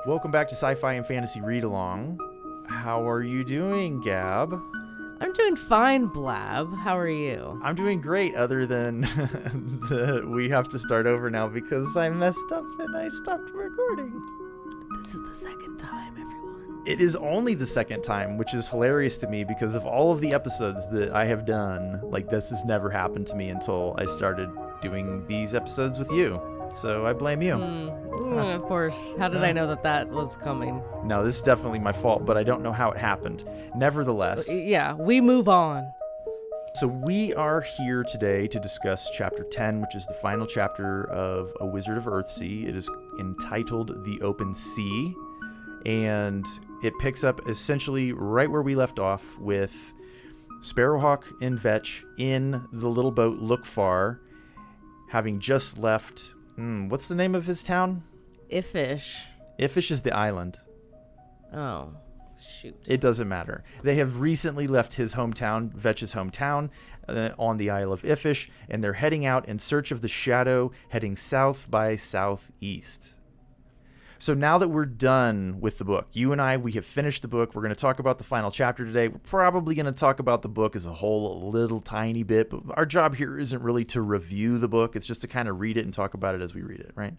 Welcome back to Sci-Fi and Fantasy Read Along. How are you doing, Gab? I'm doing fine, Blab. How are you? I'm doing great, other than we have to start over now because I messed up and I stopped recording. This is the second time, everyone. It is only the second time, which is hilarious to me because of all of the episodes that I have done. Like, this has never happened to me until I started doing these episodes with you. So I blame you. Of course. How did I know that was coming? No, this is definitely my fault, but I don't know how it happened. Nevertheless. Yeah, we move on. So we are here today to discuss Chapter 10, which is the final chapter of A Wizard of Earthsea. It is entitled The Open Sea, and it picks up essentially right where we left off with Sparrowhawk and Vetch in the little boat Lookfar, having just left... what's the name of his town? Iffish. Iffish is the island. Oh, shoot. It doesn't matter. They have recently left his hometown, Vetch's hometown, on the Isle of Iffish, and they're heading out in search of the shadow, heading south by southeast. So now that we're done with the book, you and I, we have finished the book. We're going to talk about the final chapter today. We're probably going to talk about the book as a whole a little tiny bit, but our job here isn't really to review the book. It's just to kind of read it and talk about it as we read it, right?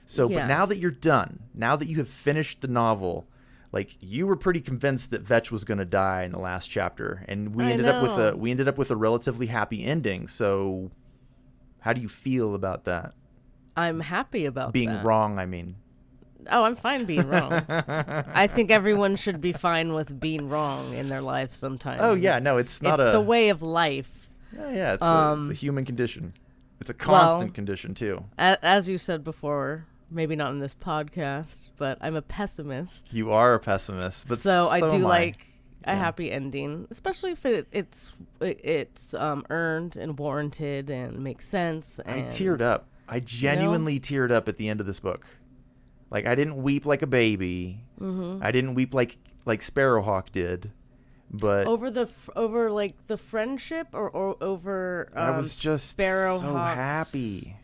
So, Yeah. But now that you're done, now that you have finished the novel, like, you were pretty convinced that Vetch was going to die in the last chapter, and we ended up with a relatively happy ending. So, how do you feel about that? I'm happy about Being that. wrong, I mean. Oh, I'm fine being wrong. I think everyone should be fine with being wrong in their life sometimes. Oh, yeah, no, it's not the way of life. Yeah, it's a human condition. It's a constant condition, too. As you said before, maybe not in this podcast, but I'm a pessimist. You are a pessimist, but so I do am like a happy ending, especially if it's earned and warranted and makes sense. And, I teared up. I genuinely teared up at the end of this book. Like, I didn't weep like a baby. Mm-hmm. I didn't weep like Sparrowhawk did, but over the friendship or over. I was just so happy.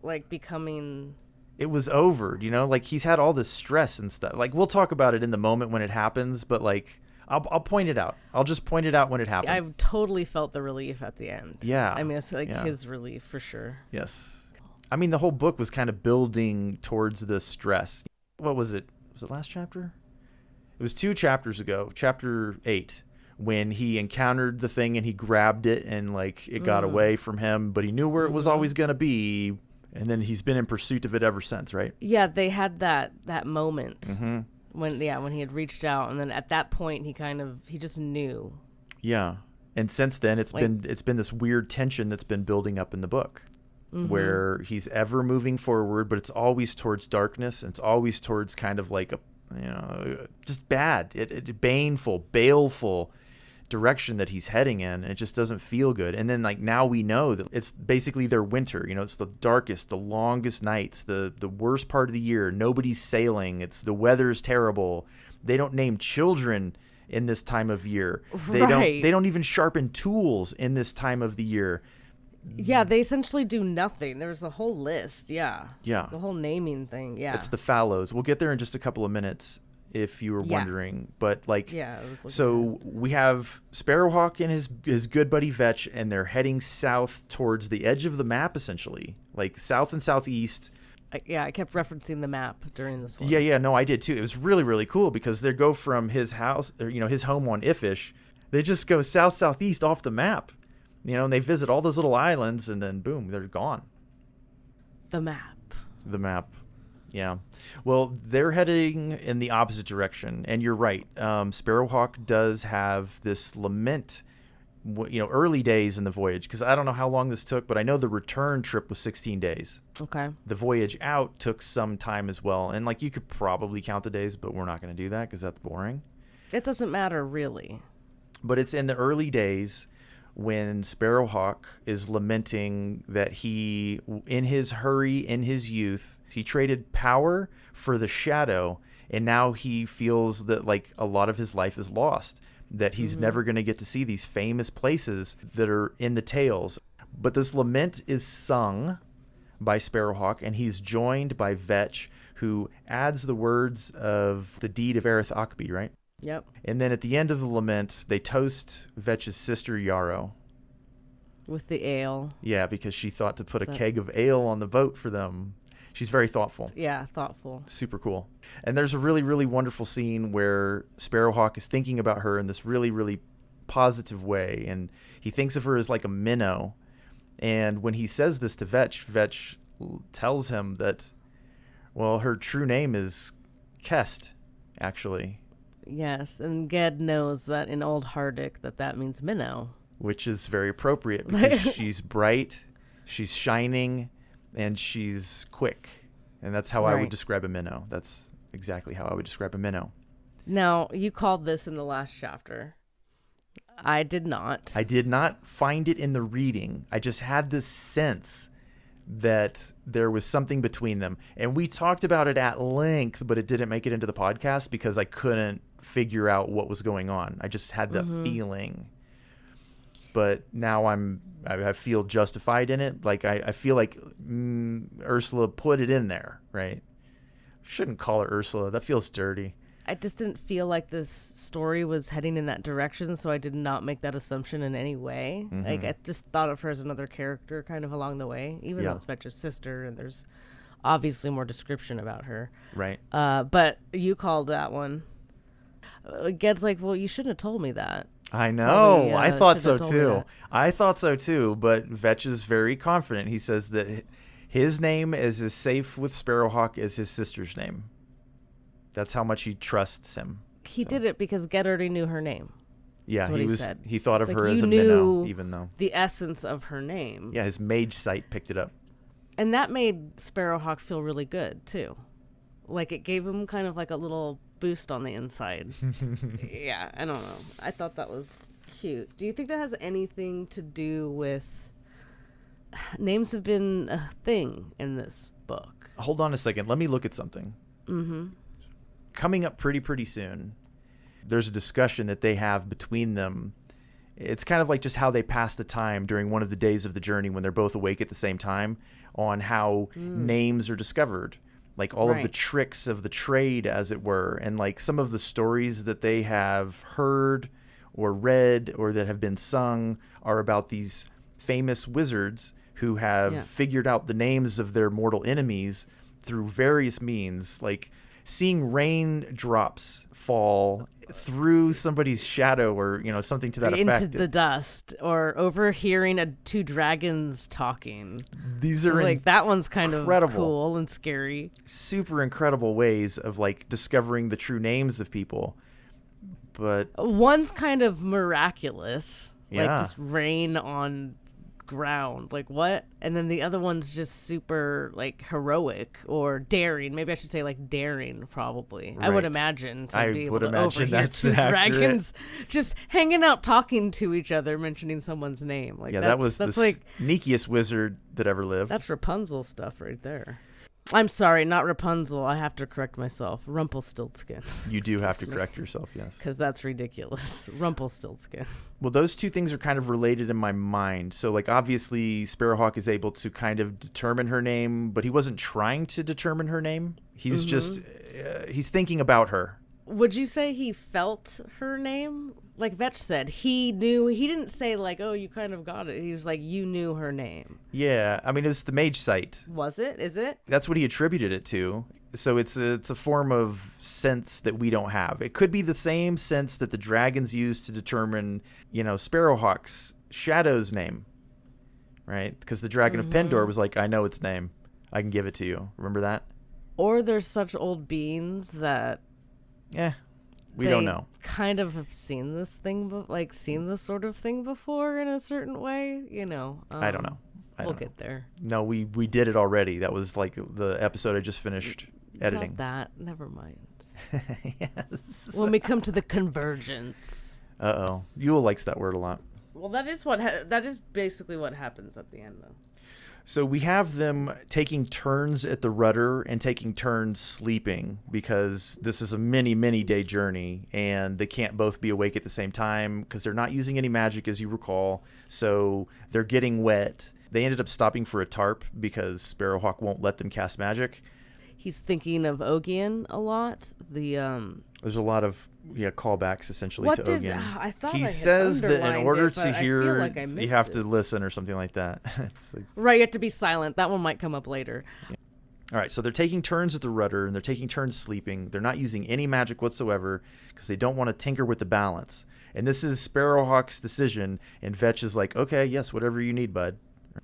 Like becoming. It was over, Like, he's had all this stress and stuff. Like, we'll talk about it in the moment when it happens, but like, I'll point it out. I'll just point it out when it happens. I totally felt the relief at the end. Yeah, I mean, it's like his relief for sure. Yes. I mean, the whole book was kind of building towards this stress. What was it? Was it last chapter? It was 2 chapters ago, chapter 8, when he encountered the thing and he grabbed it and, like, it got away from him, but he knew where it was always going to be, and then he's been in pursuit of it ever since, right? Yeah, they had that moment Mm-hmm. when he had reached out, and then at that point he just knew. Yeah, and since then it's been this weird tension that's been building up in the book. Mm-hmm. Where he's ever moving forward, but it's always towards darkness, and it's always towards kind of like just bad, baneful, baleful direction that he's heading in, and it just doesn't feel good. And then, like, now we know that it's basically their winter. It's the darkest, the longest nights, the worst part of the year. Nobody's sailing. The weather's terrible. They don't name children in this time of year. They don't even sharpen tools in this time of the year. Yeah, they essentially do nothing. There's a whole list, yeah. Yeah. The whole naming thing, yeah. It's the Fallows. We'll get there in just a couple of minutes if you were wondering. But, like, so we have Sparrowhawk and his good buddy Vetch, and they're heading south towards the edge of the map, essentially. Like, south and southeast. I kept referencing the map during this one. Yeah, no, I did too. It was really, really cool because they go from his house, or, his home on Iffish. They just go south-southeast off the map. And they visit all those little islands, and then, boom, they're gone. The map. Yeah. Well, they're heading in the opposite direction, and you're right. Sparrowhawk does have this lament, early days in the voyage, because I don't know how long this took, but I know the return trip was 16 days. Okay. The voyage out took some time as well, and, like, you could probably count the days, but we're not going to do that because that's boring. It doesn't matter, really. But it's in the early days when Sparrowhawk is lamenting that he, in his hurry, in his youth, he traded power for the shadow, and now he feels that, like, a lot of his life is lost, that he's never going to get to see these famous places that are in the tales. But this lament is sung by Sparrowhawk, and he's joined by Vetch, who adds the words of the deed of Erith Akbi, right? Yep. And then at the end of the lament, they toast Vetch's sister Yarrow. With the ale. Yeah, because she thought to put a keg of ale on the boat for them. She's very thoughtful. Yeah, thoughtful. Super cool. And there's a really, really wonderful scene where Sparrowhawk is thinking about her in this really, really positive way. And he thinks of her as like a minnow. And when he says this to Vetch, Vetch tells him that, well, her true name is Kest, actually. Yes, and Ged knows that in Old Hardic that means minnow. Which is very appropriate because she's bright, she's shining, and she's quick. And that's how I would describe a minnow. That's exactly how I would describe a minnow. Now, you called this in the last chapter. I did not. I did not find it in the reading. I just had this sense that there was something between them. And we talked about it at length, but it didn't make it into the podcast because I couldn't figure out what was going on. I just had that feeling. But now I feel justified in it. Like I feel like Ursula put it in there, right? Shouldn't call her Ursula. That feels dirty. I just didn't feel like this story was heading in that direction, so I did not make that assumption in any way. Like I just thought of her as another character kind of along the way, even though it's Vetch's sister and there's obviously more description about her. Right. But you called that one. Ged's like, well, you shouldn't have told me that. I know. Probably, I thought so too. I thought so too. But Vetch is very confident. He says that his name is as safe with Sparrowhawk as his sister's name. That's how much he trusts him. He did it because Ged already knew her name. Yeah, said. He thought It's of like her as a knew minnow, even though the essence of her name. Yeah, his mage sight picked it up. And that made Sparrowhawk feel really good too. Like it gave him kind of like a little boost on the inside. Yeah, I don't know. I thought that was cute. Do you think that has anything to do with names have been a thing in this book? Hold on a second. Let me look at something. Coming up pretty soon, there's a discussion that they have between them. It's kind of like just how they pass the time during one of the days of the journey when they're both awake at the same time on how names are discovered. Like all of the tricks of the trade, as it were, and like some of the stories that they have heard or read or that have been sung are about these famous wizards who have figured out the names of their mortal enemies through various means, like seeing raindrops fall through somebody's shadow or, you know, something to that effect. Into the dust, or overhearing two dragons talking. These are like that one's kind incredible. Of cool and scary. Super incredible ways of like discovering the true names of people. But one's kind of miraculous. Like just rain on ground, like what? And then the other one's just super like heroic or daring. Maybe I should say like daring, probably. I would imagine to be able to overhear that's two accurate. Dragons just hanging out talking to each other, mentioning someone's name. Like that was that's the like sneakiest wizard that ever lived. That's Rapunzel stuff right there. I'm sorry, not Rapunzel. I have to correct myself. Rumpelstiltskin. You do have to correct yourself, yes. Because that's ridiculous. Rumpelstiltskin. Well, those two things are kind of related in my mind. So, like, obviously, Sparrowhawk is able to kind of determine her name, but he wasn't trying to determine her name. He's just, he's thinking about her. Would you say he felt her name? Like Vetch said, he knew. He didn't say like, "Oh, you kind of got it." He was like, "You knew her name." Yeah, I mean, it was the mage sight. Was it? Is it? That's what he attributed it to. So it's a form of sense that we don't have. It could be the same sense that the dragons use to determine, you know, Sparrowhawk's Shadow's name, right? Because the dragon of Pendor was like, "I know its name. I can give it to you." Remember that? Or there's such old beings that. Yeah. We don't know. Kind of have seen this thing, like seen this sort of thing before in a certain way, you know. I don't know. We'll get there. No, we did it already. That was like the episode I just finished editing. Not that. Never mind. Yes. When we come to the convergence. Uh-oh. Yule likes that word a lot. Well, that is that is basically what happens at the end, though. So we have them taking turns at the rudder and taking turns sleeping because this is a many day journey and they can't both be awake at the same time because they're not using any magic, as you recall. So they're getting wet They ended up stopping for a tarp because Sparrowhawk won't let them cast magic. He's thinking of Guin a lot. There's a lot of callbacks essentially to Guin. I thought he I had says that in order it, to hear, like you have to listen or something like that. It's like, right, you have to be silent. That one might come up later. Yeah. All right, so they're taking turns at the rudder, and they're taking turns sleeping. They're not using any magic whatsoever because they don't want to tinker with the balance. And this is Sparrowhawk's decision, and Vetch is like, okay, yes, whatever you need, bud.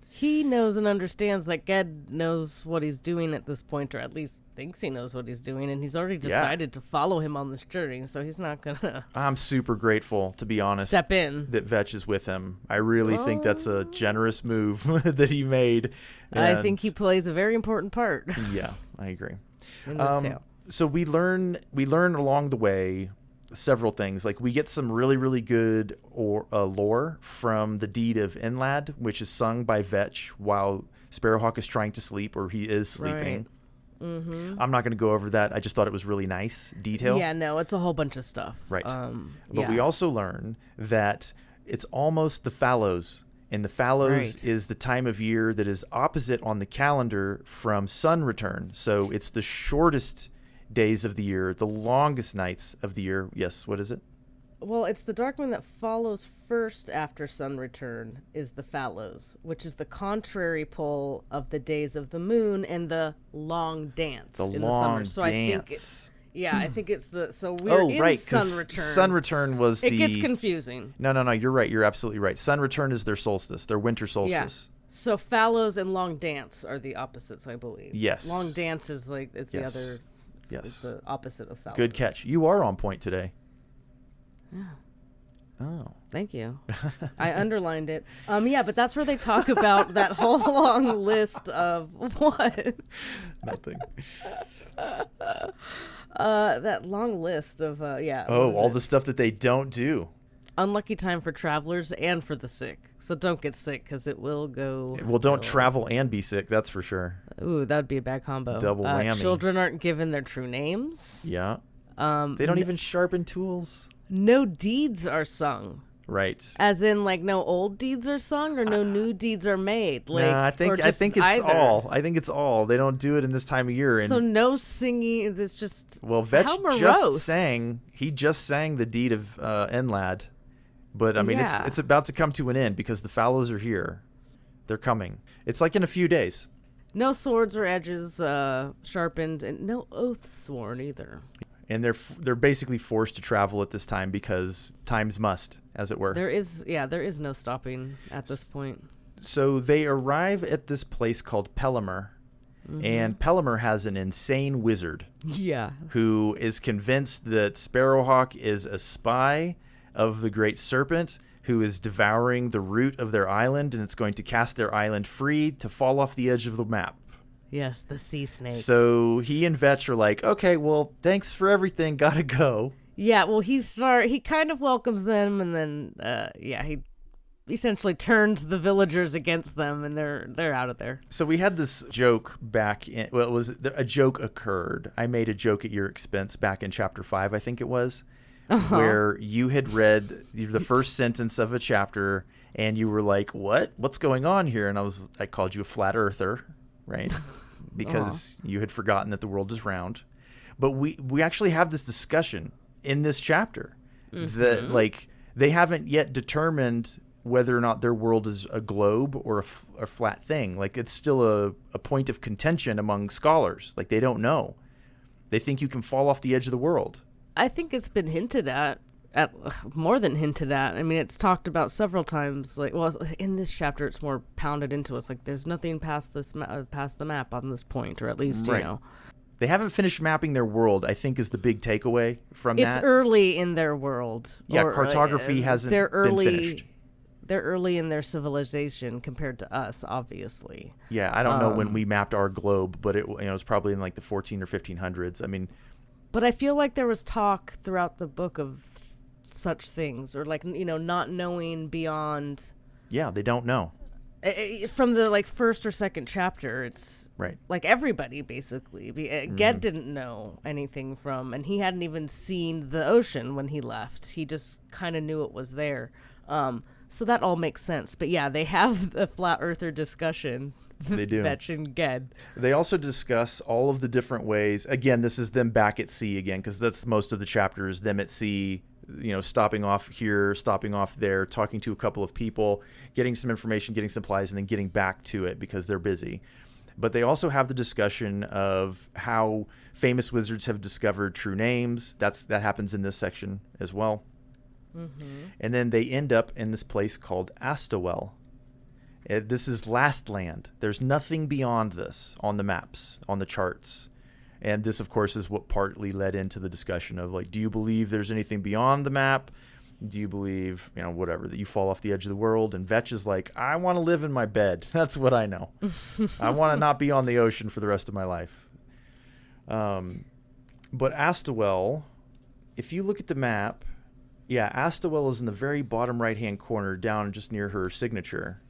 He knows and understands that Ged knows what he's doing at this point, or at least thinks he knows what he's doing, and he's already decided to follow him on this journey, so he's not gonna... I'm super grateful, to be honest, step in. That Vetch is with him. I really think that's a generous move that he made. I think he plays a very important part. Yeah, I agree. In this tale. So we learn along the way several things. Like we get some really, really good lore from the deed of Inlad, which is sung by Vetch while Sparrowhawk is trying to sleep, or he is sleeping. Right. Mm-hmm. I'm not going to go over that. I just thought it was really nice detail. Yeah, no, it's a whole bunch of stuff. Right. But we also learn that it's almost the Fallows. And the Fallows is the time of year that is opposite on the calendar from sun return. So it's the shortest days of the year, the longest nights of the year. Yes, what is it? Well, it's the dark moon that follows first after sun return is the Fallows, which is the contrary pole of the days of the moon and the long dance in the summer. So dance. I think it's the... So we're in sun return. Sun return was It gets confusing. No, you're right. You're absolutely right. Sun return is their solstice, their winter solstice. Yeah. So Fallows and long dance are the opposites, I believe. Yes. Long dance is the other... Yes. It's the opposite of Fallows. Good catch. You are on point today. Yeah. Oh. Thank you. I underlined it. But that's where they talk about that whole long list of what? Nothing. That long list of all the stuff that they don't do. Unlucky time for travelers and for the sick. So don't get sick because it will go. Well, don't travel and be sick. That's for sure. Ooh, that'd be a bad combo. Double whammy. Children aren't given their true names. Yeah. They don't even sharpen tools. No deeds are sung. Right. As in, like, no old deeds are sung or no new deeds are made. Like, I think it's either. all. I think it's all. They don't do it in this time of year. And so no singing. It's just Vetch how morose. just sang. He just sang the deed of Enlad. But I mean, it's about to come to an end because the Fallows are here. They're coming. It's like in a few days. No swords or edges sharpened, and no oaths sworn either. And they're basically forced to travel at this time because times must, as it were. There is no stopping at this point. So they arrive at this place called Pellimer. Mm-hmm. And Pellimer has an insane wizard. Yeah. Who is convinced that Sparrowhawk is a spy of the Great Serpent who is devouring the root of their island, and it's going to cast their island free to fall off the edge of the map. Yes, the sea snake. So he and Vetch are like, okay, well, thanks for everything, gotta go. Yeah, well, he kind of welcomes them, and then, he essentially turns the villagers against them, and they're out of there. So we had this joke a joke occurred. I made a joke at your expense back in chapter 5, I think it was. Where you had read the first sentence of a chapter and you were like, what's going on here? And I called you a flat earther, right? Because you had forgotten that the world is round. But we actually have this discussion in this chapter that like they haven't yet determined whether or not their world is a globe or a flat thing. Like it's still a point of contention among scholars. Like they don't know. They think you can fall off the edge of the world. I think it's been hinted at more than hinted at. I mean, it's talked about several times. Like, well, in this chapter, it's more pounded into us. Like, there's nothing past the map on this point, or at least you know. They haven't finished mapping their world, I think, is the big takeaway from that. It's early in their world. Yeah, cartography hasn't been finished. They're early in their civilization compared to us, obviously. Yeah, I don't know when we mapped our globe, but it was probably in like the 14 or 1500s. I mean. But I feel like there was talk throughout the book of such things, or like, not knowing beyond. Yeah, they don't know. From the first or second chapter, it's right. Like everybody basically. Ged didn't know anything from, and he hadn't even seen the ocean when he left. He just kind of knew it was there. So that all makes sense. But yeah, they have the flat earther discussion. They do. Vetch and Ged. They also discuss all of the different ways. Again, this is them back at sea again, because that's most of the chapter is them at sea, stopping off here, stopping off there, talking to a couple of people, getting some information, getting supplies, and then getting back to it because they're busy. But they also have the discussion of how famous wizards have discovered true names. That happens in this section as well. Mm-hmm. And then they end up in this place called Astawell. This is Last Land. There's nothing beyond this on the maps, on the charts. And this, of course, is what partly led into the discussion of, like, do you believe there's anything beyond the map? Do you believe, whatever, that you fall off the edge of the world? And Vetch is like, I want to live in my bed. That's what I know. I want to not be on the ocean for the rest of my life. But Astawell, if you look at the map, Astawell is in the very bottom right-hand corner down just near her signature.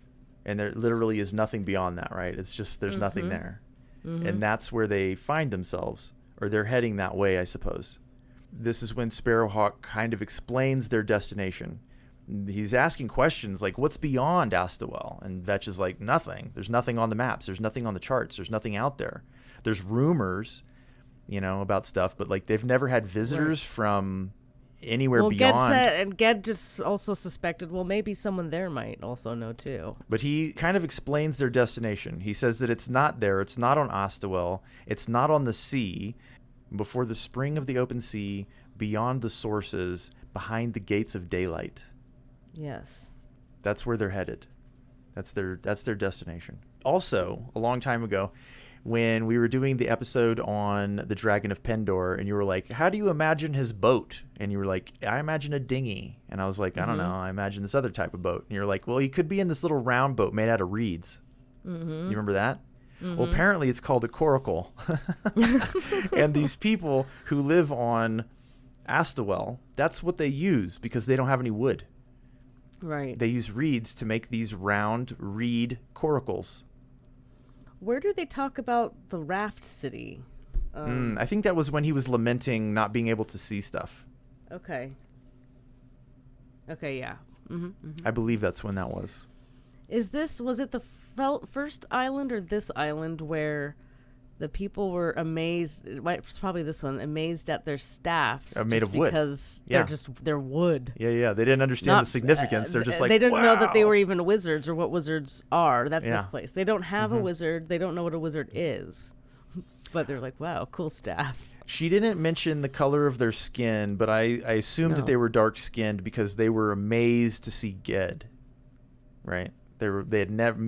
And there literally is nothing beyond that, right? It's just there's nothing there. Mm-hmm. And that's where they find themselves, or they're heading that way, I suppose. This is when Sparrowhawk kind of explains their destination. He's asking questions like, what's beyond Astawell? And Vetch is like, nothing. There's nothing on the maps. There's nothing on the charts. There's nothing out there. There's rumors, about stuff, but like they've never had visitors from anywhere beyond. Ged just also suspected, maybe someone there might also know too. But he kind of explains their destination. He says that it's not there. It's not on Astawell. It's not on the sea. Before the spring of the open sea, beyond the sources, behind the gates of daylight. Yes. That's where they're headed. That's their destination. Also, a long time ago, when we were doing the episode on the Dragon of Pendor, and you were like, how do you imagine his boat? And you were like, I imagine a dinghy. And I was like, I don't know, I imagine this other type of boat. And you're like, well, he could be in this little round boat made out of reeds. Mm-hmm. You remember that? Mm-hmm. Well, apparently it's called a coracle. And these people who live on Astawell, that's what they use because they don't have any wood. Right. They use reeds to make these round reed coracles. Where do they talk about the raft city? I think that was when he was lamenting not being able to see stuff. Okay, yeah. Mm-hmm, mm-hmm. I believe that's when that was. Was it the first island or this island where the people were amazed? It's probably this one, amazed at their staffs made of wood because they're wood. Yeah. They didn't understand the significance. They're just like, they didn't know that they wow. were even wizards or what wizards are. That's this place. They don't have a wizard. They don't know what a wizard is, but they're like, wow, cool staff. She didn't mention the color of their skin, but I assumed that they were dark skinned because they were amazed to see Ged, right? They had never,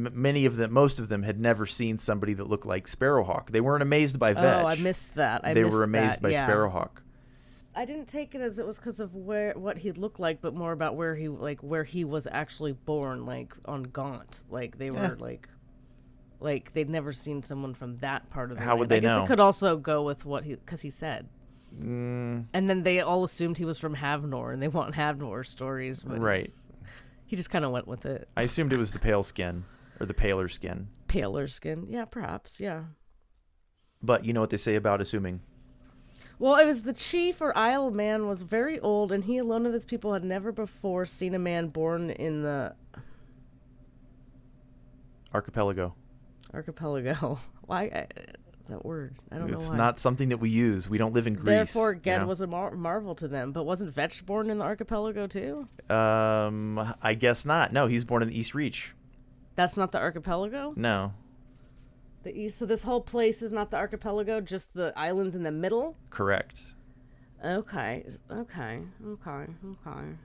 most of them had never seen somebody that looked like Sparrowhawk. They weren't amazed by Vetch. Oh, I missed that. They were amazed by Sparrowhawk. I didn't take it as it was because of what he looked like, but more about where he was actually born, like on Gaunt. Like they were like they'd never seen someone from that part of the How land. would they know? I guess it could also go with because he said. And then they all assumed he was from Havnor, and they want Havnor stories. But right. He just kind of went with it. I assumed it was the pale skin, or the paler skin. Paler skin, yeah, perhaps, yeah. But you know what they say about assuming? Well, it was the chief or Isle man was very old, and he alone of his people had never before seen a man born in the... Archipelago. Why? That word. I don't know why. It's not something that we use. We don't live in Greece. Therefore, Ged was a marvel to them. But wasn't Vetch born in the archipelago too? I guess not. No, he's born in the East Reach. That's not the archipelago? No. The East. So this whole place is not the archipelago, just the islands in the middle? Correct. Okay.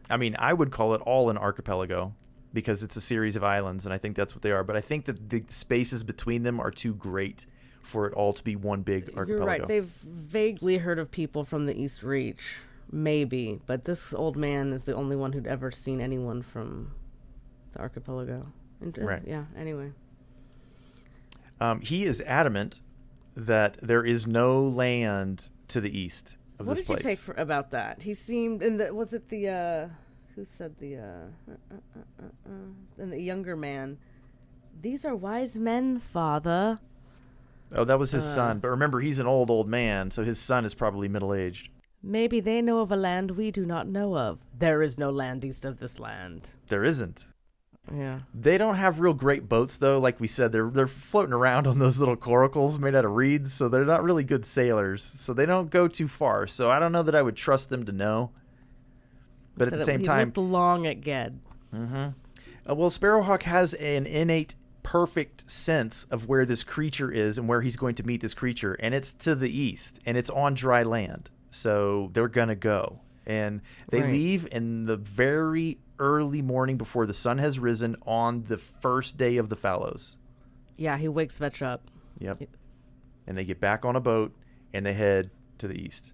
I mean, I would call it all an archipelago because it's a series of islands, and I think that's what they are. But I think that the spaces between them are too great for it all to be one big archipelago. You're right. They've vaguely heard of people from the East Reach, maybe, but this old man is the only one who'd ever seen anyone from the archipelago. Right. Yeah, anyway. He is adamant that there is no land to the east of this place. What did you take about that? He seemed, was it the, who said and the younger man, these are wise men, father. Oh, that was his son. But remember, he's an old man, so his son is probably middle-aged. Maybe they know of a land we do not know of. There is no land east of this land. There isn't. Yeah. They don't have real great boats, though. Like we said, they're floating around on those little coracles made out of reeds, so they're not really good sailors. So they don't go too far. So I don't know that I would trust them to know. But at the same time, he looked long at Ged. Well, Sparrowhawk has an innate, perfect sense of where this creature is and where he's going to meet this creature, and it's to the east, and it's on dry land. So they're gonna go, and they leave in the very early morning before the sun has risen on the first day of the Fallows. Yeah, he wakes Vetch up. Yep. And they get back on a boat and they head to the east.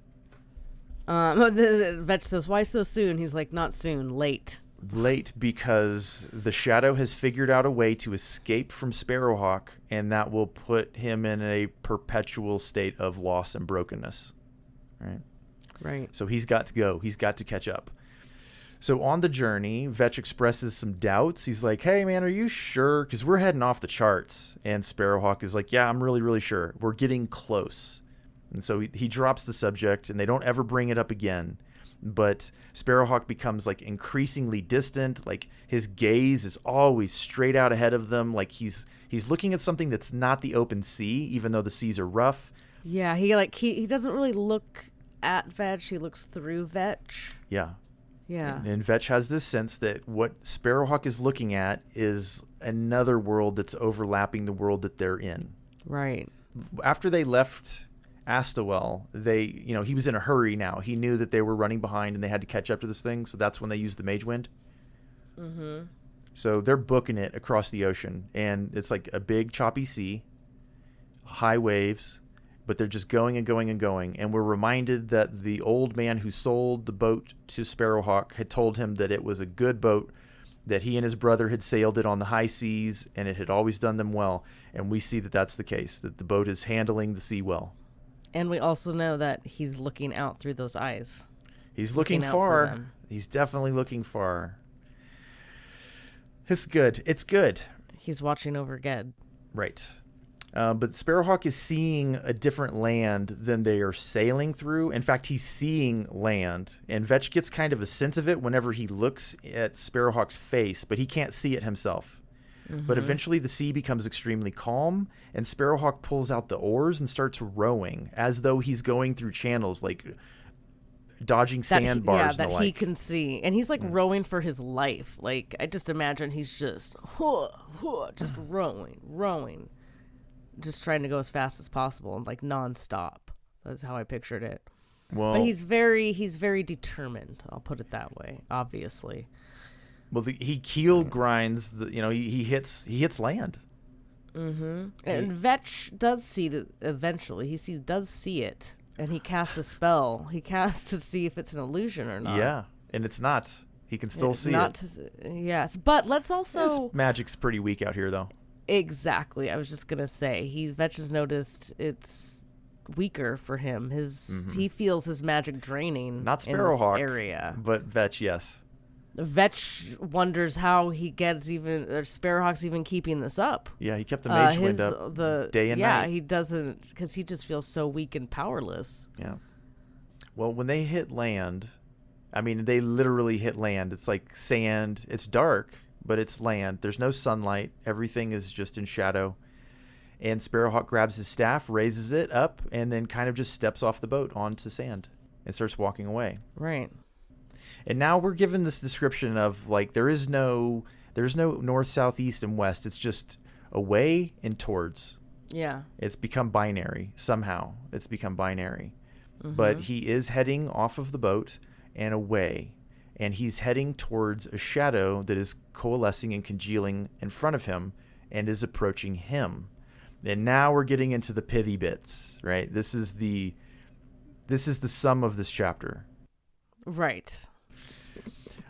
Vetch says, "Why so soon?" He's like, "Not soon, late." Late because the Shadow has figured out a way to escape from Sparrowhawk, and that will put him in a perpetual state of loss and brokenness. Right. So he's got to go. He's got to catch up. So on the journey, Vetch expresses some doubts. He's like, "Hey, man, are you sure? Because we're heading off the charts." And Sparrowhawk is like, "Yeah, I'm really, really sure. We're getting close." And so he drops the subject, and they don't ever bring it up again. But Sparrowhawk becomes like increasingly distant. Like his gaze is always straight out ahead of them. Like he's looking at something that's not the open sea, even though the seas are rough. Yeah, he doesn't really look at Vetch. He looks through Vetch. Yeah. Yeah. And Vetch has this sense that what Sparrowhawk is looking at is another world that's overlapping the world that they're in. Right. After they left Astowell, he was in a hurry now. He knew that they were running behind and they had to catch up to this thing, so that's when they used the Mage Wind. Mm-hmm. So they're booking it across the ocean, and it's like a big choppy sea, high waves, but they're just going and going and going. And we're reminded that the old man who sold the boat to Sparrowhawk had told him that it was a good boat, that he and his brother had sailed it on the high seas, and it had always done them well. And we see that that's the case, that the boat is handling the sea well. And we also know that he's looking out through those eyes. He's looking far. He's definitely looking far. It's good. It's good. He's watching over Ged. Right. But Sparrowhawk is seeing a different land than they are sailing through. In fact, he's seeing land. And Vetch gets kind of a sense of it whenever he looks at Sparrowhawk's face, but he can't see it himself. Mm-hmm. But eventually the sea becomes extremely calm, and Sparrowhawk pulls out the oars and starts rowing as though he's going through channels, like dodging sandbars. That he can see. And he's like rowing for his life. Like, I just imagine he's just rowing. Just trying to go as fast as possible and like nonstop. That's how I pictured it. Well, but he's very determined. I'll put it that way. Obviously. Well, he keel grinds. He hits land. Mm-hmm. And Vetch does see that eventually. Does see it, and he casts a spell. He casts to see if it's an illusion or not. Yeah, and it's not. He can still see it. Yes, but let's also. His magic's pretty weak out here, though. Exactly. I was just gonna say Vetch has noticed it's weaker for him. He feels his magic draining. Not Sparrowhawk in this area, but Vetch, yes. Vetch wonders how he gets Sparrowhawk's even keeping this up. Yeah, he kept the Mage Wind up day and night. Yeah, he doesn't, because he just feels so weak and powerless. Yeah. Well, when they hit land, I mean, they literally hit land. It's like sand. It's dark, but it's land. There's no sunlight. Everything is just in shadow. And Sparrowhawk grabs his staff, raises it up, and then kind of just steps off the boat onto sand and starts walking away. Right. And now we're given this description of like there's no north, south, east, and west. It's just away and towards. Yeah. It's become binary somehow. It's become binary. Mm-hmm. But he is heading off of the boat and away. And he's heading towards a shadow that is coalescing and congealing in front of him and is approaching him. And now we're getting into the pithy bits, right? This is the sum of this chapter. Right.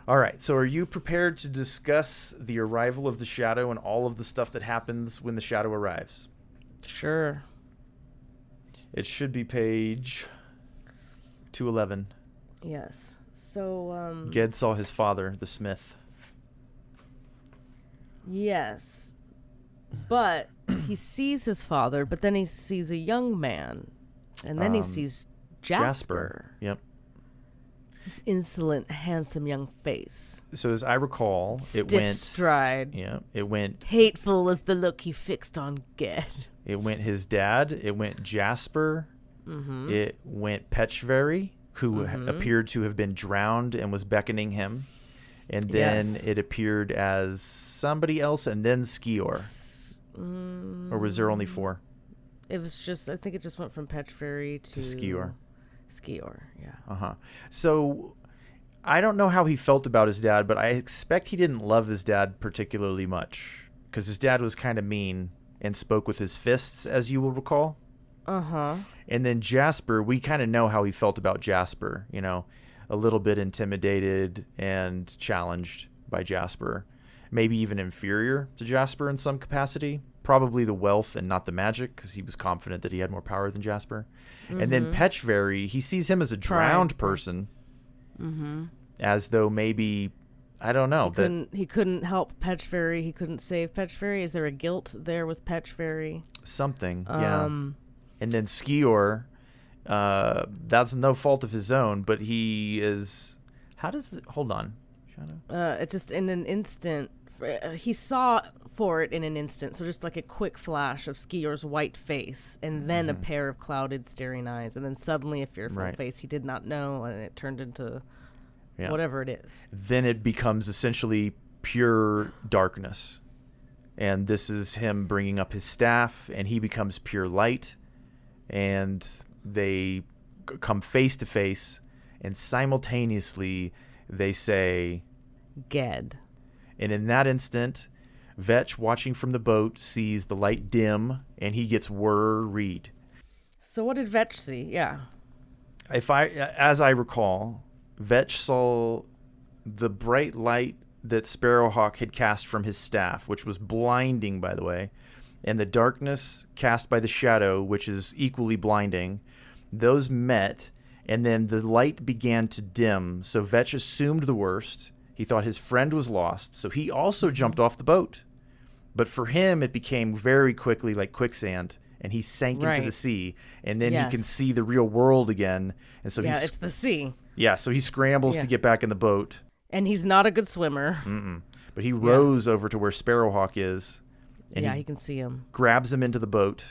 All right, so are you prepared to discuss the arrival of the shadow and all of the stuff that happens when the shadow arrives? Sure. It should be page 211. Yes. So, Ged saw his father, the smith. Yes. But he sees his father, but then he sees a young man. And then he sees Jasper. Yep. His insolent, handsome young face. So as I recall, Stiff it went stride. Yeah, it went Hateful was the look he fixed on Ged. It went his dad. It went Jasper. Mm-hmm. It went Petchvery, who appeared to have been drowned and was beckoning him. And then it appeared as somebody else, and then Skior. Or was there only 4? It was just, I think it just went from Petchvery to Skior. Skior, yeah. Uh-huh. So I don't know how he felt about his dad, but I expect he didn't love his dad particularly much, because his dad was kind of mean and spoke with his fists, as you will recall. Uh-huh. And then Jasper, we kind of know how he felt about Jasper, you know, a little bit intimidated and challenged by Jasper, maybe even inferior to Jasper in some capacity. Probably the wealth and not the magic, because he was confident that he had more power than Jasper. And then Petchvery, he sees him as a drowned person, as though maybe, I don't know. He couldn't help Petchvery. He couldn't save Petchvery. Is there a guilt there with Petchvery? Something, yeah. And then Skior, that's no fault of his own, but he is... How does it... Hold on. Shadow? It just in an instant... he saw for it in an instant, so just like a quick flash of Skior's white face, and then a pair of clouded staring eyes, and then suddenly a fearful face he did not know, and it turned into whatever it is. Then it becomes essentially pure darkness, and this is him bringing up his staff, and he becomes pure light, and they come face to face, and simultaneously they say Ged. And in that instant, Vetch, watching from the boat, sees the light dim, and he gets worried. So what did Vetch see? Yeah. As I recall, Vetch saw the bright light that Sparrowhawk had cast from his staff, which was blinding, by the way, and the darkness cast by the shadow, which is equally blinding. Those met, and then the light began to dim, so Vetch assumed the worst. He thought his friend was lost, so he also jumped off the boat. But for him, it became very quickly like quicksand, and he sank into the sea. And then he can see the real world again. And so it's the sea. Yeah, so he scrambles to get back in the boat. And he's not a good swimmer. But he rows over to where Sparrowhawk is. And he can see him. Grabs him into the boat.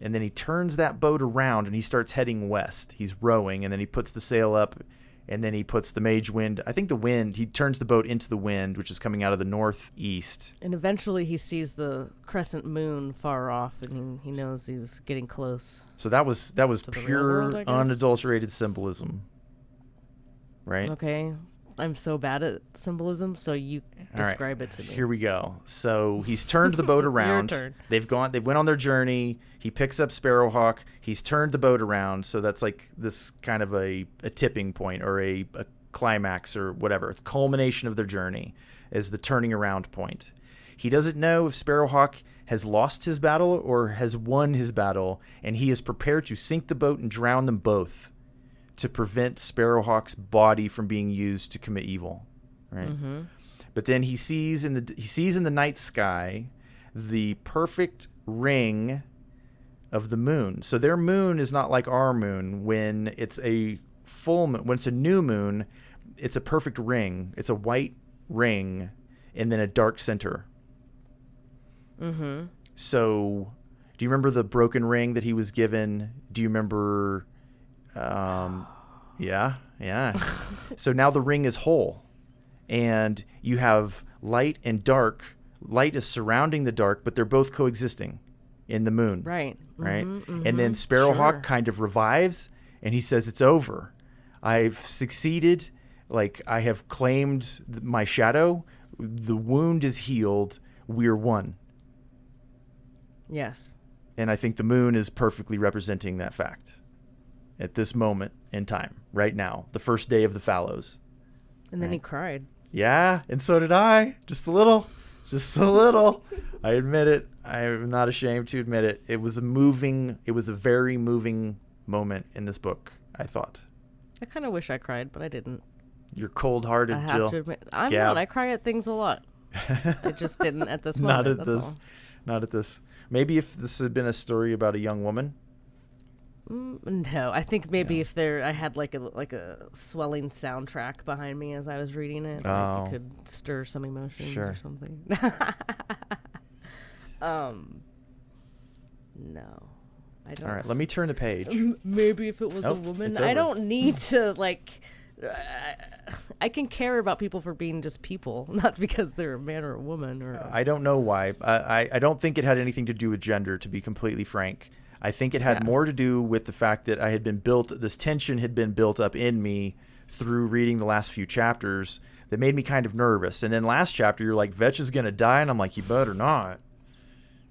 And then he turns that boat around, and he starts heading west. He's rowing, and then he puts the sail up. And then he puts the mage wind. I think the wind, he turns the boat into the wind, which is coming out of the northeast. And eventually he sees the crescent moon far off, and he knows he's getting close. So that was pure, world, unadulterated symbolism. Right? Okay. I'm so bad at symbolism, so you describe it to me. Here we go. So he's turned the boat around. Your turn. They went on their journey. He picks up Sparrowhawk. He's turned the boat around. So that's like this kind of a tipping point, or a climax, or whatever. The culmination of their journey is the turning around point. He doesn't know if Sparrowhawk has lost his battle or has won his battle, and he is prepared to sink the boat and drown them both to prevent Sparrowhawk's body from being used to commit evil, right? But then he sees in the night sky the perfect ring of the moon. So their moon is not like our moon. When it's a full moon, when it's a new moon, it's a perfect ring. It's a white ring and then a dark center. So do you remember the broken ring that he was given? Do you remember... yeah. So now the ring is whole, and you have light and dark. Light is surrounding the dark, but they're both coexisting in the moon. Right. And then Sparrowhawk kind of revives, and he says, "It's over. I've succeeded. Like, I have claimed my shadow. The wound is healed. We're one." Yes. And I think the moon is perfectly representing that fact. At this moment in time, right now, the first day of the Fallows. And then he cried. Yeah, and so did I. Just a little. I admit it. I am not ashamed to admit it. It was a very moving moment in this book, I thought. I kind of wish I cried, but I didn't. You're cold-hearted, Jill. I have to admit. I'm not. I cry at things a lot. I just didn't at this moment. Not at this. Maybe if this had been a story about a young woman. No, I think maybe if I had like a swelling soundtrack behind me as I was reading it, like it could stir some emotions or something. No, I don't. All right, let me turn the page. Maybe if it was a woman, I don't need to like. I can care about people for being just people, not because they're a man or a woman. Or I don't know why. I don't think it had anything to do with gender, to be completely frank. I think it had more to do with the fact that this tension had been built up in me through reading the last few chapters that made me kind of nervous. And then last chapter, you're like, Vetch is going to die. And I'm like, you better not.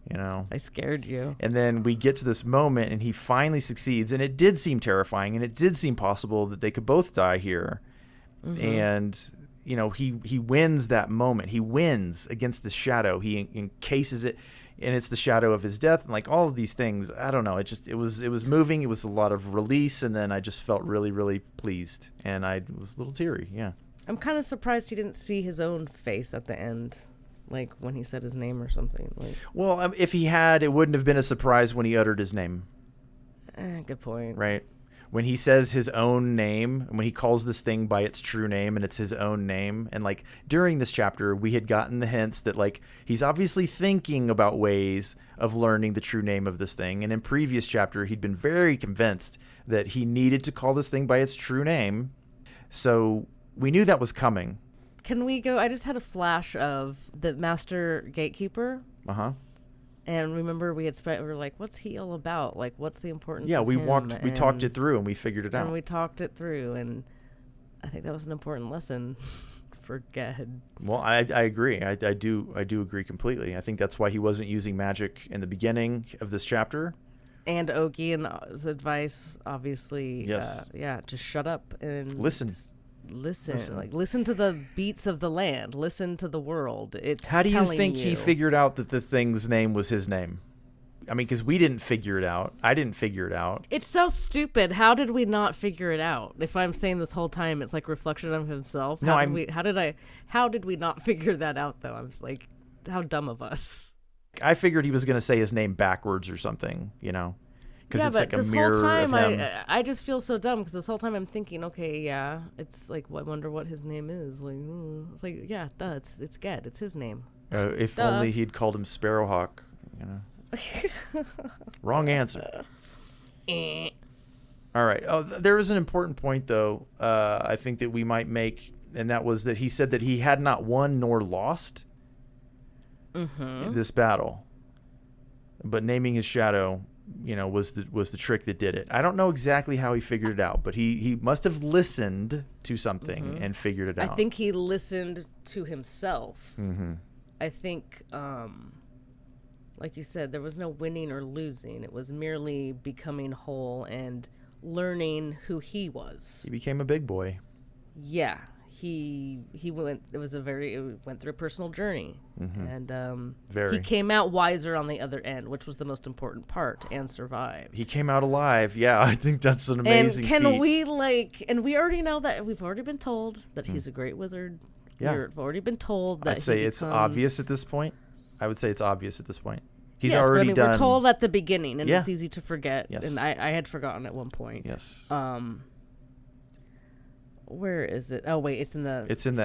You know, I scared you. And then we get to this moment and he finally succeeds. And it did seem terrifying. And it did seem possible that they could both die here. Mm-hmm. And, you know, he wins that moment. He wins against the shadow. He encases it. And it's the shadow of his death, and like all of these things. I don't know. It was moving. It was a lot of release, and then I just felt really, really pleased, and I was a little teary. Yeah. I'm kind of surprised he didn't see his own face at the end, like when he said his name or something. Like, well, if he had, it wouldn't have been a surprise when he uttered his name. Good point. Right. When he says his own name, when he calls this thing by its true name and it's his own name. And like during this chapter, we had gotten the hints that like he's obviously thinking about ways of learning the true name of this thing. And in previous chapter, he'd been very convinced that he needed to call this thing by its true name. So we knew that was coming. Can we go? I just had a flash of the master gatekeeper. Uh-huh. And remember, we were like, "What's he all about? Like, what's the importance?" Yeah, of him? we talked it through, and we figured it out. And we talked it through, and I think that was an important lesson for Ged. Well, I agree. I do agree completely. I think that's why he wasn't using magic in the beginning of this chapter. And Ogien's advice, obviously, yes, just shut up and listen. Listen to the beats of the land. Listen to the world. How do you think he figured out that the thing's name was his name? I mean, because we didn't figure it out. I didn't figure it out. It's so stupid. How did we not figure it out? If I'm saying this whole time, it's like reflection of himself. No, how did we not figure that out though? I was like, how dumb of us. I figured he was going to say his name backwards or something, you know. Because it's like a mirror of him. I just feel so dumb because this whole time I'm thinking, okay, yeah, it's like, I wonder what his name is. Like, it's like, yeah, it's Ged. It's his name. If only he'd called him Sparrowhawk, you know. Wrong answer. All right. Oh, there was an important point, though, I think that we might make, and that was that he said that he had not won nor lost this battle. But naming his shadow, you know, was the trick that did it. I don't know exactly how he figured it out, but he must have listened to something and figured it out. I think he listened to himself. I think, like you said, there was no winning or losing. It was merely becoming whole and learning who he was. He became a big boy. Yeah. He went. It went through a personal journey, and he came out wiser on the other end, which was the most important part, and survived. He came out alive. Yeah, I think that's an amazing. And feat. we already know that we've already been told that he's a great wizard. Yeah, we've already been told that. I'd say it's obvious at this point. I would say it's obvious at this point. He's yes, already but done. We're told at the beginning, and it's easy to forget. Yes. And I had forgotten at one point. Yes. Where is it? Oh wait, it's in the after it's in the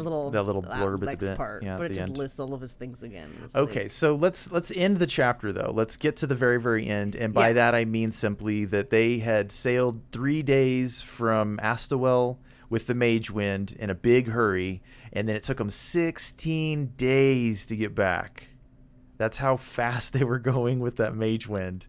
little blurb at the end. Part, yeah, but it just end. lists all of his things again. Okay, so let's end the chapter though. Let's get to the very, very end, and by that I mean simply that they had sailed 3 days from Astawell with the Mage Wind in a big hurry, and then it took them 16 days to get back. That's how fast they were going with that Mage Wind.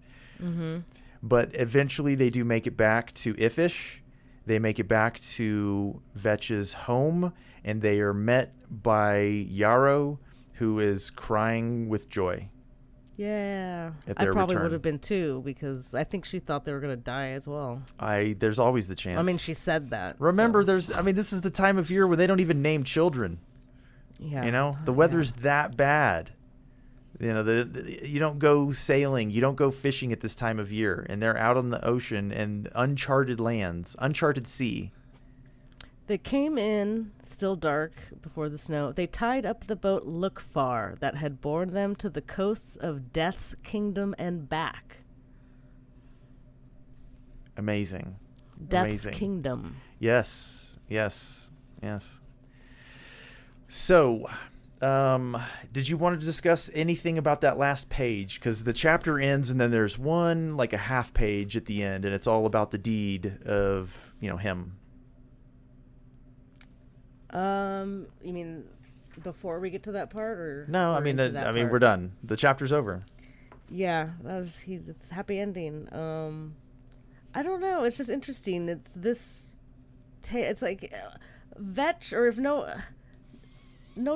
But eventually they do make it back to Ifish. They make it back to Vetch's home, and they are met by Yarrow, who is crying with joy. Yeah. At their I probably return. would have been too, because I think she thought they were going to die as well. There's always the chance. I mean, she said that. Remember, this is the time of year where they don't even name children. Yeah. You know, the weather's that bad. You know, you don't go sailing, you don't go fishing at this time of year, and they're out on the ocean and uncharted lands, uncharted sea. They came in, still dark, before the snow. They tied up the boat Lookfar that had borne them to the coasts of Death's Kingdom and back. Amazing. Death's Kingdom. Yes. So, did you want to discuss anything about that last page? Because the chapter ends and then there's one, like a half page at the end, and it's all about the deed of, him. You mean before we get to that part, or no? I mean, we're done. The chapter's over. Yeah, it's a happy ending. I don't know. It's just interesting. It's this. It's like Vetch, or if no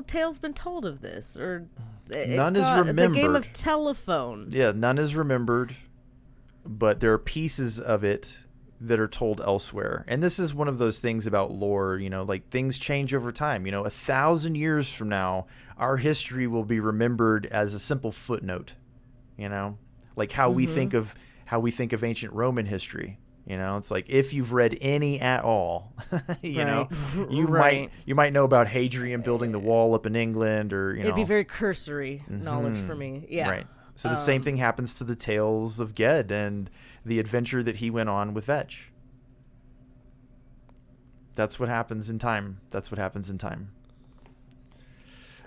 tale's been told of this, or none is remembered. The game of telephone. Yeah, none is remembered, but there are pieces of it that are told elsewhere. And this is one of those things about lore, like things change over time. 1,000 years from now, our history will be remembered as a simple footnote. Like how we think of ancient Roman history. It's like if you've read any at all, you might know about Hadrian building the wall up in England, or it'd be very cursory knowledge for me. Yeah, right. So the same thing happens to the tales of Ged and the adventure that he went on with Vetch. That's what happens in time.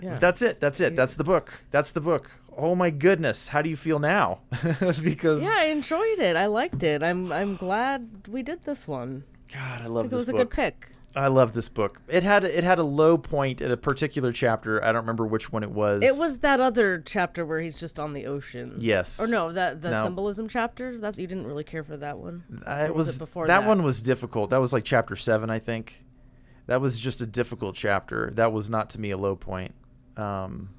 Yeah. That's it. That's the book. Oh my goodness, how do you feel now? Because I enjoyed it. I liked it. I'm glad we did this one. God, I love this book. It was a good pick. I love this book. It had a low point at a particular chapter. I don't remember which one it was. It was that other chapter where he's just on the ocean. Yes. Or no, the symbolism chapter. You didn't really care for that one. Was it before that one was difficult. That was like chapter 7, I think. That was just a difficult chapter. That was not to me a low point. I'm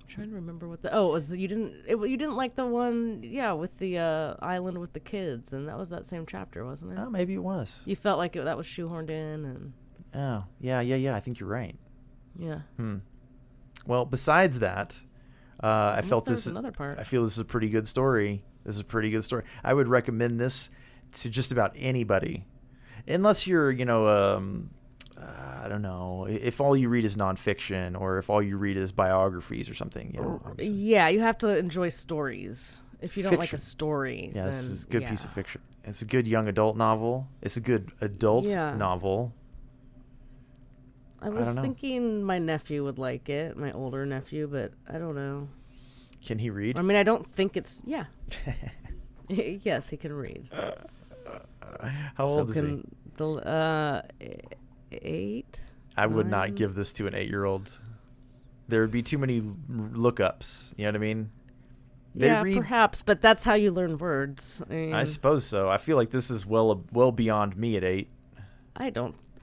trying to remember what you didn't like the one with the island with the kids, and that was that same chapter, wasn't it? Oh, maybe it was. You felt like that was shoehorned in, and oh yeah, I think you're right. Yeah. Well, besides that, I felt this another part. I feel this is a pretty good story. I would recommend this to just about anybody, unless you're I don't know, if all you read is nonfiction, or if all you read is biographies or something. Yeah, you have to enjoy stories. If you don't like a story, then, this is a good piece of fiction. It's a good young adult novel. It's a good adult novel. I was thinking my nephew would like it, my older nephew, but I don't know. Can he read? I mean, I don't think it's yes, he can read. How old is he? 8. I would not give this to an 8-year-old. There would be too many lookups. You know what I mean? Perhaps, but that's how you learn words. I suppose so. I feel like this is well beyond me at 8.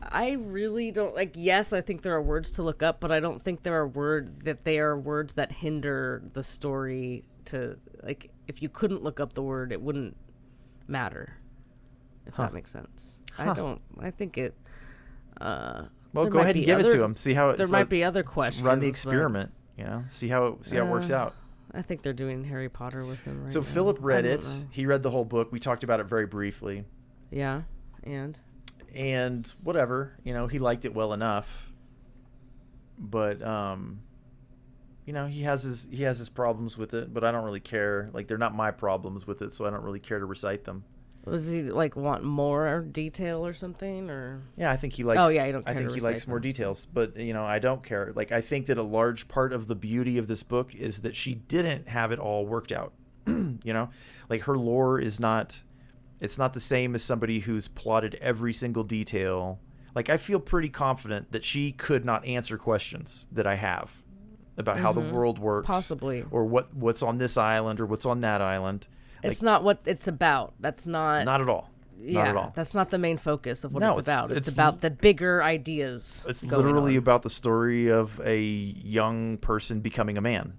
I really don't like. Yes, I think there are words to look up, but I don't think they are words that hinder the story. To like, if you couldn't look up the word, it wouldn't matter. If that makes sense. I think it. Well, go ahead and give it to him. See how there might be other questions. Run the experiment. See how it works out. I think they're doing Harry Potter with him right now. So Philip read it. He read the whole book. We talked about it very briefly. Yeah, and whatever, he liked it well enough. But he has his problems with it. But I don't really care. Like, they're not my problems with it, so I don't really care to recite them. Was he want more detail or something, or? Yeah, I think he likes. Oh yeah, you don't care. I think he likes more details, but I don't care. Like, I think that a large part of the beauty of this book is that she didn't have it all worked out. Like, her lore is not. It's not the same as somebody who's plotted every single detail. Like, I feel pretty confident that she could not answer questions that I have about how the world works, possibly, or what's on this island or what's on that island. It's not what it's about. That's not at all. Not at all. That's not the main focus of what it's about. It's about the bigger ideas. It's literally about the story of a young person becoming a man.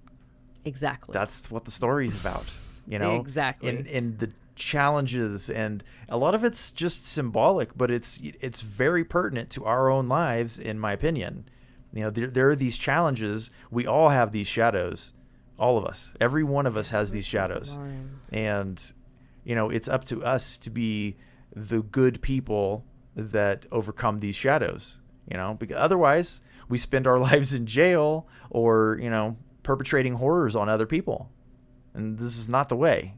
Exactly. That's what the story is about. Exactly. In the challenges, and a lot of it's just symbolic, but it's very pertinent to our own lives, in my opinion. There are these challenges. We all have these shadows. All of us, every one of us has these shadows, and it's up to us to be the good people that overcome these shadows. Because otherwise we spend our lives in jail or perpetrating horrors on other people, and this is not the way.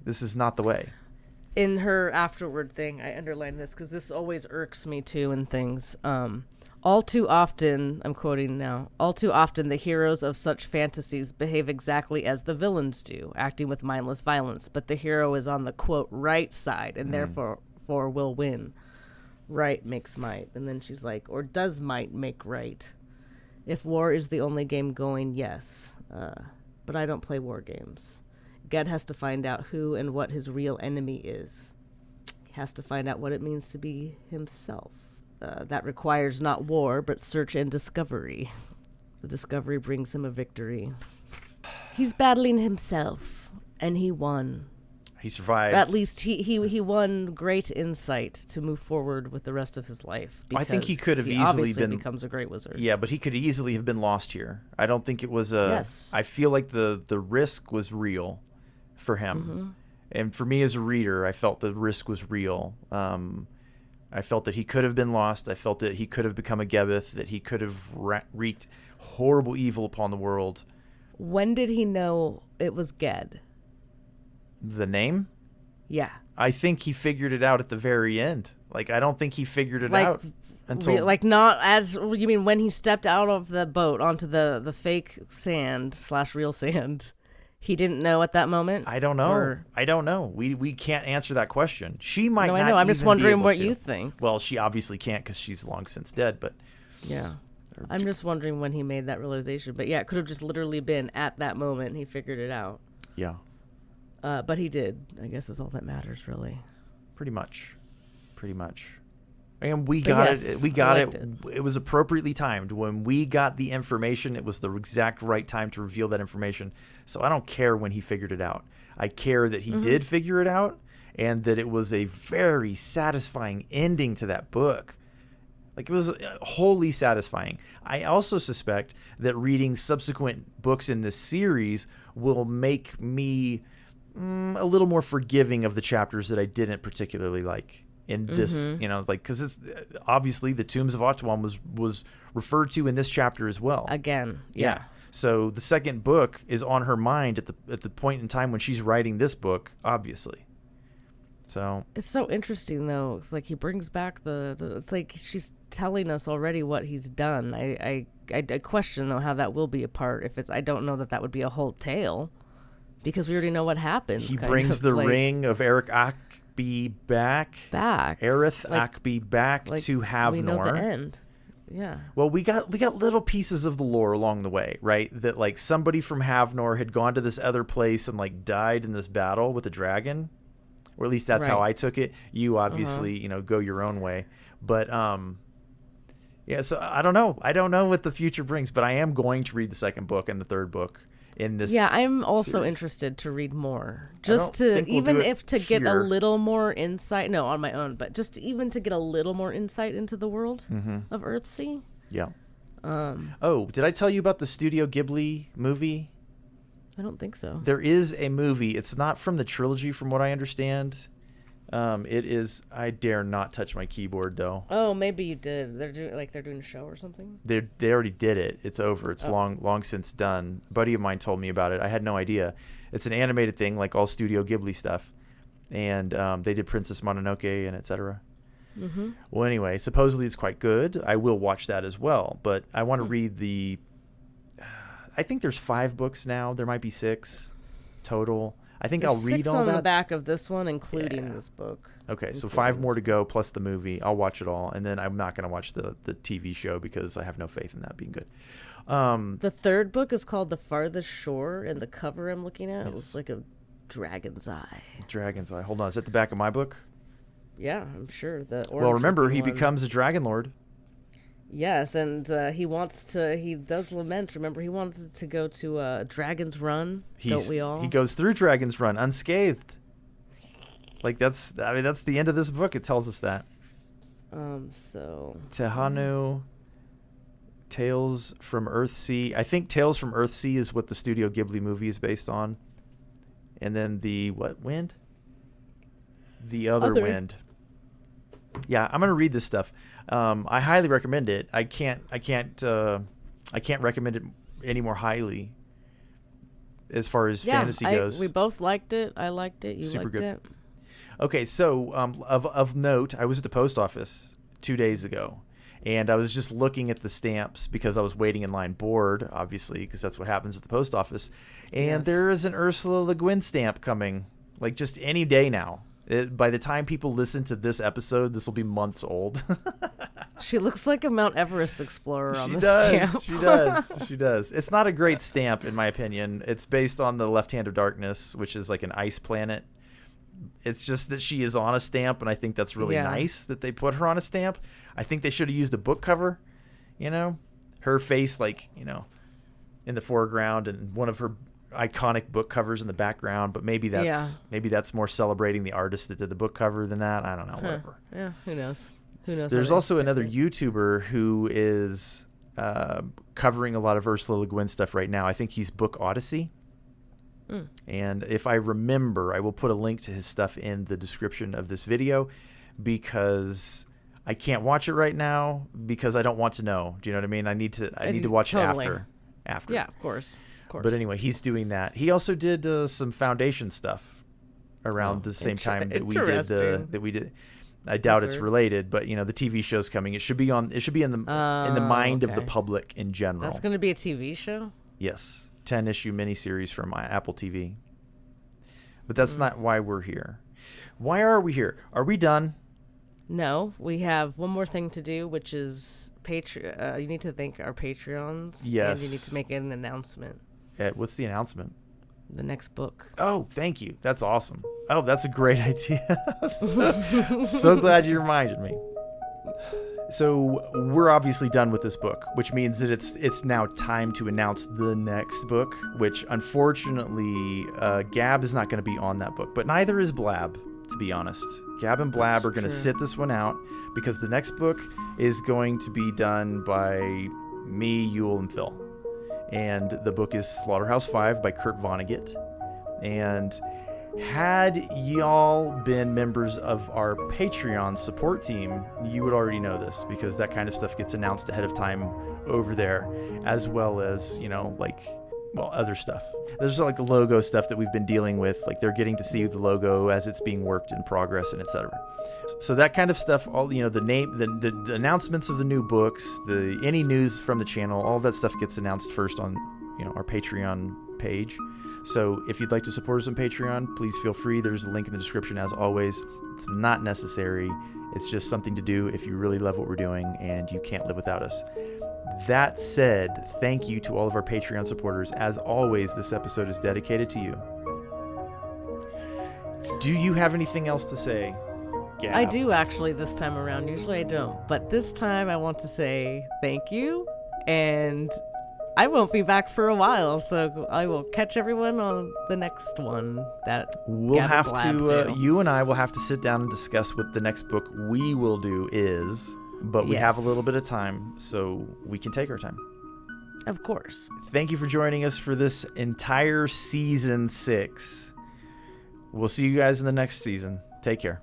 in her afterward thing, I underlined this because this always irks me too in things. All too often, I'm quoting now, all too often the heroes of such fantasies behave exactly as the villains do, acting with mindless violence, but the hero is on the, quote, right side, and therefore will win. Right makes might. And then she's like, or does might make right? If war is the only game going, yes. But I don't play war games. Ged has to find out who and what his real enemy is. He has to find out what it means to be himself. That requires not war, but search and discovery. The discovery brings him a victory. He's battling himself, and he won. He survived. At least he won great insight to move forward with the rest of his life. I think he could have easily obviously been becomes a great wizard. Yeah, but he could easily have been lost here. I don't think it was a. Yes. I feel like the risk was real for him, and for me as a reader, I felt the risk was real. I felt that he could have been lost. I felt that he could have become a Gebeth, that he could have wreaked horrible evil upon the world. When did he know it was Ged? The name? Yeah. I think he figured it out at the very end. Like, I don't think he figured it out until... not as... You mean when he stepped out of the boat onto the fake sand / real sand... He didn't know at that moment? I don't know. I don't know. We can't answer that question. She might not. I know. I'm just wondering what you think. Well, she obviously can't because she's long since dead, but... Yeah. I'm just wondering when he made that realization. But yeah, it could have just literally been at that moment he figured it out. Yeah. But he did. I guess is all that matters, really. Pretty much. And we got it. We got it. It was appropriately timed. When we got the information, it was the exact right time to reveal that information. So I don't care when he figured it out. I care that he did figure it out and that it was a very satisfying ending to that book. Like, it was wholly satisfying. I also suspect that reading subsequent books in this series will make me a little more forgiving of the chapters that I didn't particularly like. In this, because it's obviously the Tombs of Otuam was referred to in this chapter as well. Again, yeah. So the second book is on her mind at the point in time when she's writing this book, obviously. So it's so interesting though. It's like he brings back it's like she's telling us already what he's done. I question though how that will be a part. If it's, I don't know that would be a whole tale, because we already know what happens. He brings the ring of Eric Akby back. Aerith Akby back to Havnor. We know the end. Yeah. Well, we got little pieces of the lore along the way, right? That like somebody from Havnor had gone to this other place and like died in this battle with a dragon, or at least that's how I took it. You obviously, go your own way, but yeah. So I don't know. I don't know what the future brings, but I am going to read the second book and the third book in this. Yeah, I'm also series. Interested to read more, just to even if to get a little more insight. No, on my own, but just even to get a little more insight into the world of Earthsea. Yeah. Did I tell you about the Studio Ghibli movie? I don't think so. There is a movie. It's not from the trilogy, from what I understand. It is. I dare not touch my keyboard, though. Oh, maybe you did. They're doing a show or something. They already did it. It's over. It's long since done. A buddy of mine told me about it. I had no idea. It's an animated thing, like all Studio Ghibli stuff, and they did Princess Mononoke and etc. Well, anyway, supposedly it's quite good. I will watch that as well, but I want to read the. I think there's 5 books now. There might be 6 total. I think I'll read all that. 6 on the back of this one, including this book. Okay, so 5 more to go, plus the movie. I'll watch it all, and then I'm not going to watch the TV show because I have no faith in that being good. The third book is called The Farthest Shore, and the cover I'm looking at, it looks like a dragon's eye. Dragon's eye. Hold on, is that the back of my book? Yeah, I'm sure. Well, remember, he becomes a dragon lord. Yes, and he does lament. Remember, he wants to go to Dragon's Run, don't we all? He goes through Dragon's Run unscathed. Like, that's the end of this book. It tells us that. So... Tehanu, Tales from Earthsea. I think Tales from Earthsea is what the Studio Ghibli movie is based on. And then the, wind? The other wind. Yeah, I'm going to read this stuff. I highly recommend it. I can't recommend it any more highly as far as fantasy goes. We both liked it. I liked it. You Super liked good. it. Okay, so of note, I was at the post office 2 days ago, and I was just looking at the stamps because I was waiting in line bored, obviously, because that's what happens at the post office. And there is an Ursula Le Guin stamp coming, like just any day now. By the time people listen to this episode, this will be months old. She looks like a Mount Everest explorer on the stamp. She does. She does. It's not a great stamp, in my opinion. It's based on the Left Hand of Darkness, which is like an ice planet. It's just that she is on a stamp, and I think that's really nice that they put her on a stamp. I think they should have used a book cover, her face, like, in the foreground and one of her iconic book covers in the background, but maybe that's more celebrating the artist that did the book cover than that. I don't know, whatever. Yeah, who knows? There's also another YouTuber who is covering a lot of Ursula Le Guin stuff right now. I think he's Book Odyssey. And if I remember, I will put a link to his stuff in the description of this video, because I can't watch it right now because I don't want to know. Do you know what I mean? I need to watch it after. Yeah, of course. But anyway, he's doing that. He also did some Foundation stuff around the same time that we did. I doubt it's related, but the TV show's coming. It should be in the mind of the public in general. That's going to be a TV show? Yes. 10-issue miniseries from Apple TV. But that's not why we're here. Why are we here? Are we done? No, we have one more thing to do, which is you need to thank our Patreons. Yes. And you need to make an announcement. What's the announcement? The next book. Oh, thank you. That's awesome. Oh, that's a great idea. so glad you reminded me. So we're obviously done with this book, which means that it's now time to announce the next book, which unfortunately Gab is not going to be on that book, but neither is Blab, to be honest. Gab and Blab are going to sit this one out because the next book is going to be done by me, Yule, and Phil. And the book is Slaughterhouse-5 by Kurt Vonnegut. And had y'all been members of our Patreon support team, you would already know this, because that kind of stuff gets announced ahead of time over there, as well as, other stuff. There's like the logo stuff that we've been dealing with, like they're getting to see the logo as it's being worked in progress and etc. So that kind of stuff, all the name, the announcements of the new books, any news from the channel, all that stuff gets announced first on our Patreon page. So if you'd like to support us on Patreon, please feel free. There's a link in the description as always. It's not necessary. It's just something to do if you really love what we're doing and you can't live without us. That said, thank you to all of our Patreon supporters. As always, this episode is dedicated to you. Do you have anything else to say, Gab? I do, actually, this time around. Usually I don't. But this time I want to say thank you. And I won't be back for a while, so I will catch everyone on the next one. You and I will have to sit down and discuss what the next book we will do is. But we have a little bit of time, so we can take our time. Of course. Thank you for joining us for this entire season 6. We'll see you guys in the next season. Take care.